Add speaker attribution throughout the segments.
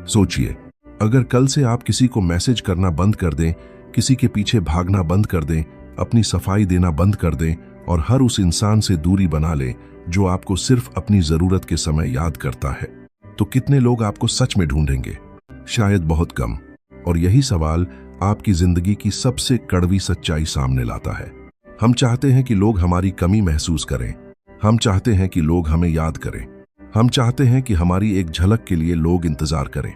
Speaker 1: सोचिए, अगर कल से आप किसी को मैसेज करना बंद कर दें, किसी के पीछे भागना बंद कर दें, अपनी सफाई देना बंद कर दें और हर उस इंसान से दूरी बना लें जो आपको सिर्फ अपनी जरूरत के समय याद करता है, तो कितने लोग आपको सच में ढूंढेंगे? शायद बहुत कम। और यही सवाल आपकी जिंदगी की सबसे कड़वी सच्चाई सामने लाता है। हम चाहते हैं कि लोग हमारी कमी महसूस करें, हम चाहते हैं कि लोग हमें याद करें, हम चाहते हैं कि हमारी एक झलक के लिए लोग इंतजार करें।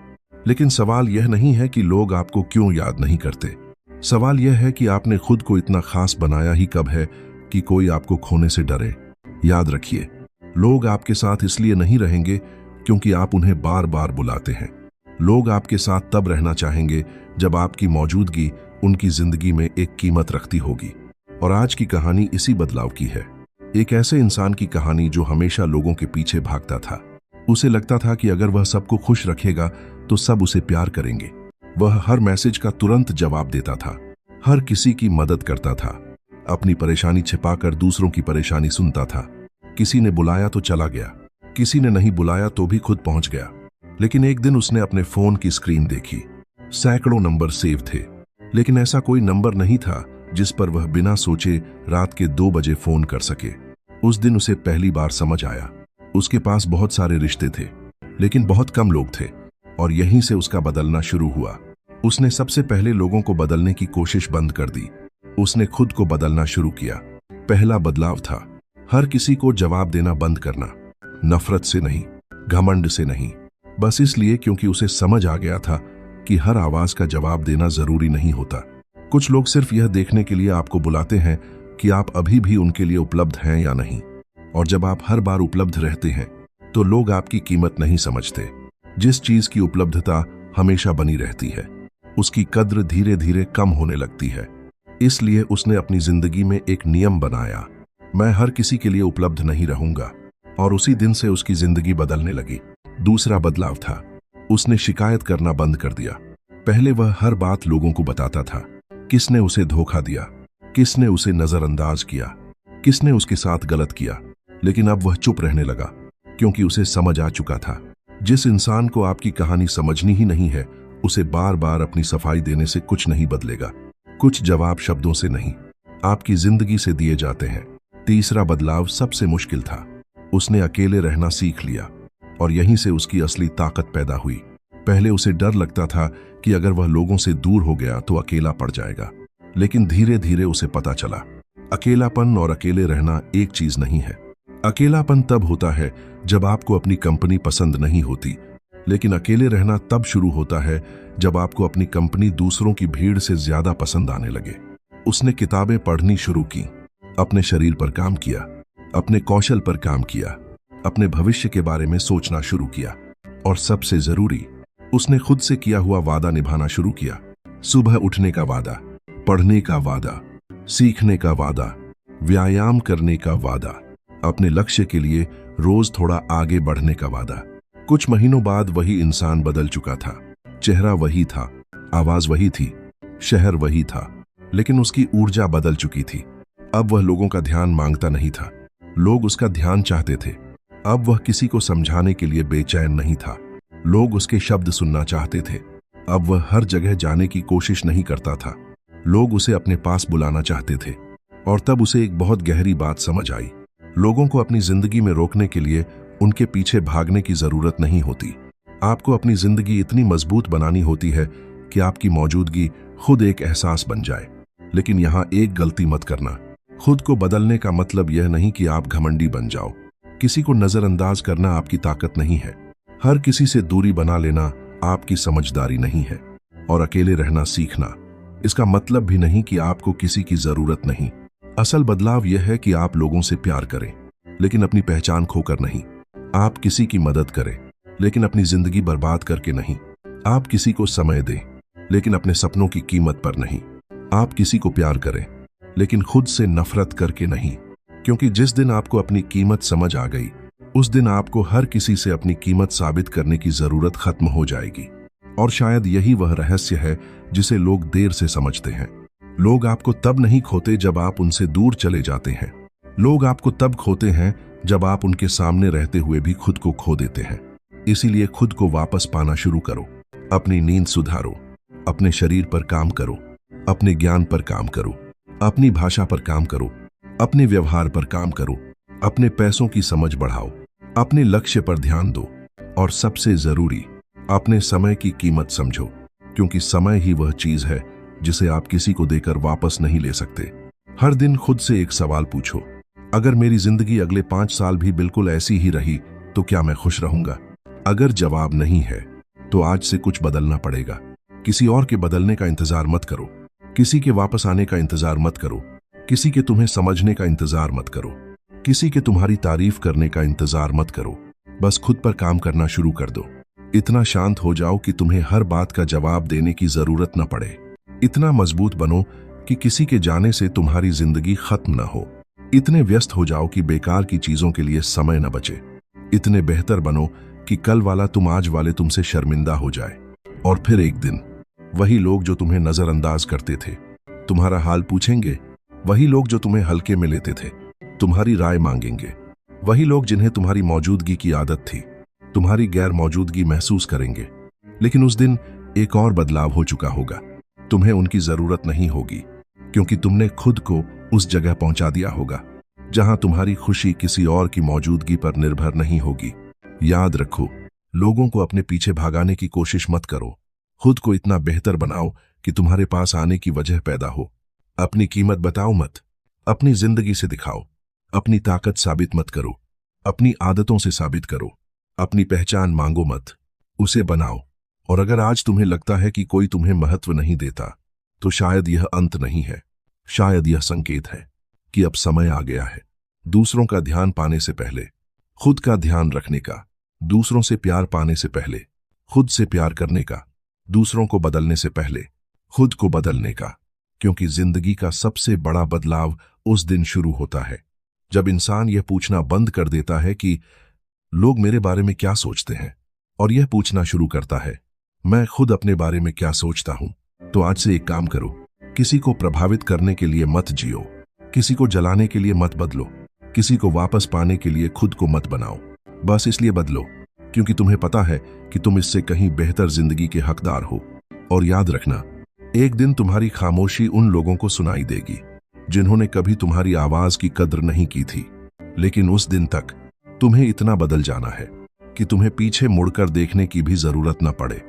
Speaker 1: लेकिन सवाल यह नहीं है कि लोग आपको क्यों याद नहीं करते। सवाल यह है कि आपने खुद को इतना खास बनाया ही कब है कि कोई आपको खोने से डरे। याद रखिए, लोग आपके साथ इसलिए नहीं रहेंगे क्योंकि आप उन्हें बार बार बुलाते हैं। लोग आपके साथ तब रहना चाहेंगे जब आपकी मौजूदगी उनकी जिंदगी में एक कीमत रखती होगी। और आज की कहानी इसी बदलाव की है। एक ऐसे इंसान की कहानी जो हमेशा लोगों के पीछे भागता था। उसे लगता था कि अगर वह सबको खुश रखेगा तो सब उसे प्यार करेंगे। वह हर मैसेज का तुरंत जवाब देता था, हर किसी की मदद करता था, अपनी परेशानी छिपाकर दूसरों की परेशानी सुनता था। किसी ने बुलाया तो चला गया, किसी ने नहीं बुलाया तो भी खुद पहुंच गया। लेकिन एक दिन उसने अपने फोन की स्क्रीन देखी। सैकड़ों नंबर सेव थे, लेकिन ऐसा कोई नंबर नहीं था जिस पर वह बिना सोचे रात के 2 बजे फोन कर सके। उस दिन उसे पहली बार समझ आया, उसके पास बहुत सारे रिश्ते थे लेकिन बहुत कम लोग थे। और यहीं से उसका बदलना शुरू हुआ। उसने सबसे पहले लोगों को बदलने की कोशिश बंद कर दी। उसने खुद को बदलना शुरू किया। पहला बदलाव था हर किसी को जवाब देना बंद करना। नफरत से नहीं, घमंड से नहीं, बस इसलिए क्योंकि उसे समझ आ गया था कि हर आवाज का जवाब देना जरूरी नहीं होता। कुछ लोग सिर्फ यह देखने के लिए आपको बुलाते हैं कि आप अभी भी उनके लिए उपलब्ध हैं या नहीं। और जब आप हर बार उपलब्ध रहते हैं तो लोग आपकी कीमत नहीं समझते। जिस चीज की उपलब्धता हमेशा बनी रहती है, उसकी कद्र धीरे धीरे कम होने लगती है। इसलिए उसने अपनी जिंदगी में एक नियम बनाया, मैं हर किसी के लिए उपलब्ध नहीं रहूंगा। और उसी दिन से उसकी जिंदगी बदलने लगी। दूसरा बदलाव था उसने शिकायत करना बंद कर दिया। पहले वह हर बात लोगों को बताता था, किसने उसे धोखा दिया, किसने उसे नजरअंदाज किया, किसने उसके साथ गलत किया। लेकिन अब वह चुप रहने लगा क्योंकि उसे समझ आ चुका था, जिस इंसान को आपकी कहानी समझनी ही नहीं है, उसे बार बार अपनी सफाई देने से कुछ नहीं बदलेगा। कुछ जवाब शब्दों से नहीं, आपकी जिंदगी से दिए जाते हैं। तीसरा बदलाव सबसे मुश्किल था, उसने अकेले रहना सीख लिया। और यहीं से उसकी असली ताकत पैदा हुई। पहले उसे डर लगता था कि अगर वह लोगों से दूर हो गया तो अकेला पड़ जाएगा। लेकिन धीरे धीरे उसे पता चला, अकेलापन और अकेले रहना एक चीज नहीं है। अकेलापन तब होता है जब आपको अपनी कंपनी पसंद नहीं होती, लेकिन अकेले रहना तब शुरू होता है जब आपको अपनी कंपनी दूसरों की भीड़ से ज्यादा पसंद आने लगे। उसने किताबें पढ़नी शुरू की, अपने शरीर पर काम किया, अपने कौशल पर काम किया, अपने भविष्य के बारे में सोचना शुरू किया। और सबसे जरूरी, उसने खुद से किया हुआ वादा निभाना शुरू किया। सुबह उठने का वादा, पढ़ने का वादा, सीखने का वादा, व्यायाम करने का वादा, अपने लक्ष्य के लिए रोज थोड़ा आगे बढ़ने का वादा। कुछ महीनों बाद वही इंसान बदल चुका था। चेहरा वही था, आवाज वही थी, शहर वही था, लेकिन उसकी ऊर्जा बदल चुकी थी। अब वह लोगों का ध्यान मांगता नहीं था, लोग उसका ध्यान चाहते थे। अब वह किसी को समझाने के लिए बेचैन नहीं था, लोग उसके शब्द सुनना चाहते थे। अब वह हर जगह जाने की कोशिश नहीं करता था, लोग उसे अपने पास बुलाना चाहते थे। और तब उसे एक बहुत गहरी बात समझ आई, लोगों को अपनी जिंदगी में रोकने के लिए उनके पीछे भागने की जरूरत नहीं होती। आपको अपनी जिंदगी इतनी मजबूत बनानी होती है कि आपकी मौजूदगी खुद एक एहसास बन जाए। लेकिन यहाँ एक गलती मत करना, खुद को बदलने का मतलब यह नहीं कि आप घमंडी बन जाओ। किसी को नजरअंदाज करना आपकी ताकत नहीं है, हर किसी से दूरी बना लेना आपकी समझदारी नहीं है। और अकेले रहना सीखना, इसका मतलब भी नहीं कि आपको किसी की जरूरत नहीं। असल बदलाव यह है कि आप लोगों से प्यार करें, लेकिन अपनी पहचान खोकर नहीं। आप किसी की मदद करें, लेकिन अपनी जिंदगी बर्बाद करके नहीं। आप किसी को समय दें, लेकिन अपने सपनों की कीमत पर नहीं। आप किसी को प्यार करें, लेकिन खुद से नफरत करके नहीं। क्योंकि जिस दिन आपको अपनी कीमत समझ आ गई, उस दिन आपको हर किसी से अपनी कीमत साबित करने की जरूरत खत्म हो जाएगी। और शायद यही वह रहस्य है जिसे लोग देर से समझते हैं। लोग आपको तब नहीं खोते जब आप उनसे दूर चले जाते हैं, लोग आपको तब खोते हैं जब आप उनके सामने रहते हुए भी खुद को खो देते हैं। इसीलिए खुद को वापस पाना शुरू करो। अपनी नींद सुधारो, अपने शरीर पर काम करो, अपने ज्ञान पर काम करो, अपनी भाषा पर काम करो, अपने व्यवहार पर काम करो, अपने पैसों की समझ बढ़ाओ, अपने लक्ष्य पर ध्यान दो और सबसे जरूरी, अपने समय की कीमत समझो, क्योंकि समय ही वह चीज है जिसे आप किसी को देकर वापस नहीं ले सकते। हर दिन खुद से एक सवाल पूछो, अगर मेरी जिंदगी अगले 5 साल भी बिल्कुल ऐसी ही रही तो क्या मैं खुश रहूंगा? अगर जवाब नहीं है तो आज से कुछ बदलना पड़ेगा। किसी और के बदलने का इंतजार मत करो, किसी के वापस आने का इंतजार मत करो, किसी के तुम्हें समझने का इंतजार मत करो, किसी के तुम्हारी तारीफ करने का इंतजार मत करो। बस खुद पर काम करना शुरू कर दो। इतना शांत हो जाओ कि तुम्हें हर बात का जवाब देने की जरूरत न पड़े। इतना मजबूत बनो कि किसी के जाने से तुम्हारी जिंदगी खत्म न हो। इतने व्यस्त हो जाओ कि बेकार की चीजों के लिए समय न बचे। इतने बेहतर बनो कि कल वाला तुम आज वाले तुमसे शर्मिंदा हो जाए। और फिर एक दिन वही लोग जो तुम्हें नजरअंदाज करते थे तुम्हारा हाल पूछेंगे। वही लोग जो तुम्हें हल्के में लेते थे तुम्हारी राय मांगेंगे। वही लोग जिन्हें तुम्हारी मौजूदगी की आदत थी तुम्हारी गैर मौजूदगी महसूस करेंगे। लेकिन उस दिन एक और बदलाव हो चुका होगा। तुम्हें उनकी जरूरत नहीं होगी, क्योंकि तुमने खुद को उस जगह पहुंचा दिया होगा जहां तुम्हारी खुशी किसी और की मौजूदगी पर निर्भर नहीं होगी। याद रखो, लोगों को अपने पीछे भागाने की कोशिश मत करो। खुद को इतना बेहतर बनाओ कि तुम्हारे पास आने की वजह पैदा हो। अपनी कीमत बताओ मत, अपनी जिंदगी से दिखाओ। अपनी ताकत साबित मत करो, अपनी आदतों से साबित करो। अपनी पहचान मांगो मत, उसे बनाओ। और अगर आज तुम्हें लगता है कि कोई तुम्हें महत्व नहीं देता तो शायद यह अंत नहीं है। शायद यह संकेत है कि अब समय आ गया है दूसरों का ध्यान पाने से पहले खुद का ध्यान रखने का, दूसरों से प्यार पाने से पहले खुद से प्यार करने का, दूसरों को बदलने से पहले खुद को बदलने का। क्योंकि जिंदगी का सबसे बड़ा बदलाव उस दिन शुरू होता है जब इंसान यह पूछना बंद कर देता है कि लोग मेरे बारे में क्या सोचते हैं, और यह पूछना शुरू करता है मैं खुद अपने बारे में क्या सोचता हूं। तो आज से एक काम करो, किसी को प्रभावित करने के लिए मत जियो, किसी को जलाने के लिए मत बदलो, किसी को वापस पाने के लिए खुद को मत बनाओ। बस इसलिए बदलो क्योंकि तुम्हें पता है कि तुम इससे कहीं बेहतर जिंदगी के हकदार हो। और याद रखना, एक दिन तुम्हारी खामोशी उन लोगों को सुनाई देगी जिन्होंने कभी तुम्हारी आवाज की कद्र नहीं की थी। लेकिन उस दिन तक तुम्हें इतना बदल जाना है कि तुम्हें पीछे मुड़कर देखने की भी जरूरत न पड़े।